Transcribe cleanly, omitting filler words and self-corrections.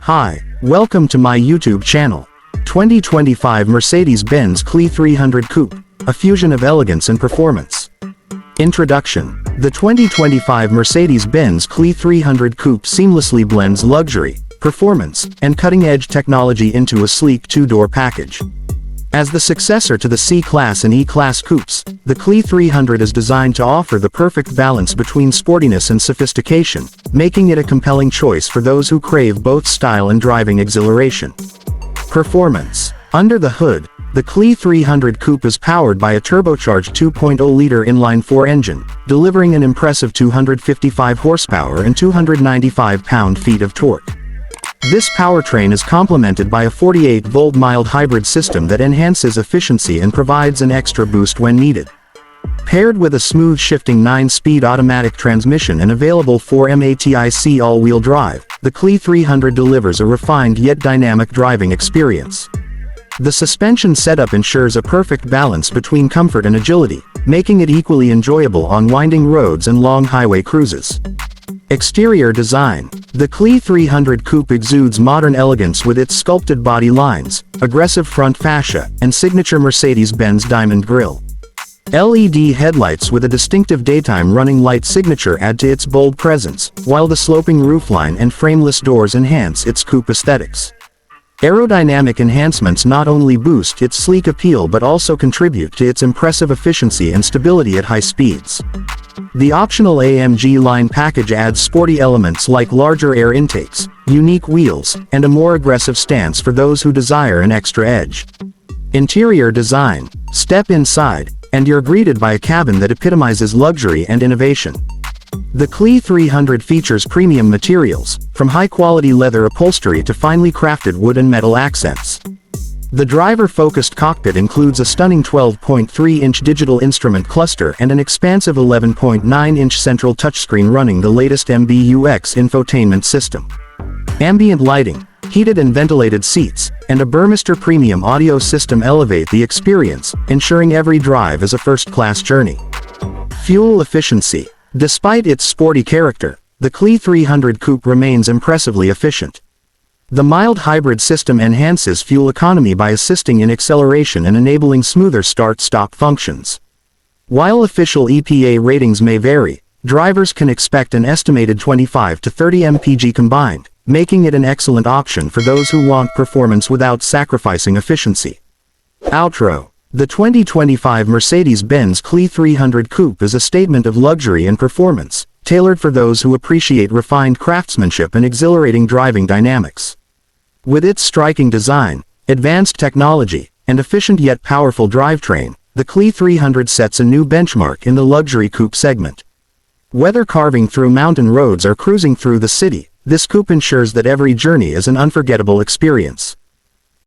Hi, welcome to my YouTube channel. 2025 Mercedes-Benz CLE 300 Coupe, a fusion of elegance and performance. Introduction. The 2025 Mercedes-Benz CLE 300 Coupe seamlessly blends luxury, performance, and cutting-edge technology into a sleek two-door package. As the successor to the C-Class and E-Class coupes, the CLE 300 is designed to offer the perfect balance between sportiness and sophistication, making it a compelling choice for those who crave both style and driving exhilaration. Performance. Under the hood, the CLE 300 Coupe is powered by a turbocharged 2.0-liter inline-4 engine, delivering an impressive 255 horsepower and 295 pound-feet of torque. This powertrain is complemented by a 48-volt mild hybrid system that enhances efficiency and provides an extra boost when needed. Paired with a smooth shifting 9-speed automatic transmission and available 4MATIC all-wheel drive, the CLE 300 delivers a refined yet dynamic driving experience. The suspension setup ensures a perfect balance between comfort and agility, making it equally enjoyable on winding roads and long highway cruises. Exterior design. The CLE 300 Coupe exudes modern elegance with its sculpted body lines, aggressive front fascia, and signature Mercedes-Benz diamond grille. LED headlights with a distinctive daytime running light signature add to its bold presence, while the sloping roofline and frameless doors enhance its coupe aesthetics. Aerodynamic enhancements not only boost its sleek appeal but also contribute to its impressive efficiency and stability at high speeds. The optional AMG line package adds sporty elements like larger air intakes, unique wheels, and a more aggressive stance for those who desire an extra edge. Interior design. Step inside, and you're greeted by a cabin that epitomizes luxury and innovation. The CLE 300 features premium materials, from high-quality leather upholstery to finely crafted wood and metal accents. The driver-focused cockpit includes a stunning 12.3-inch digital instrument cluster and an expansive 11.9-inch central touchscreen running the latest MBUX infotainment system. Ambient lighting, heated and ventilated seats, and a Burmester premium audio system elevate the experience, ensuring every drive is a first-class journey. Fuel efficiency. Despite its sporty character, the CLE 300 Coupe remains impressively efficient. The mild hybrid system enhances fuel economy by assisting in acceleration and enabling smoother start-stop functions. While official EPA ratings may vary, drivers can expect an estimated 25 to 30 mpg combined, making it an excellent option for those who want performance without sacrificing efficiency. Outro. The 2025 Mercedes-Benz CLE 300 Coupe is a statement of luxury and performance, tailored for those who appreciate refined craftsmanship and exhilarating driving dynamics. With its striking design, advanced technology, and efficient yet powerful drivetrain, the CLE 300 sets a new benchmark in the luxury coupe segment. Whether carving through mountain roads or cruising through the city, this coupe ensures that every journey is an unforgettable experience.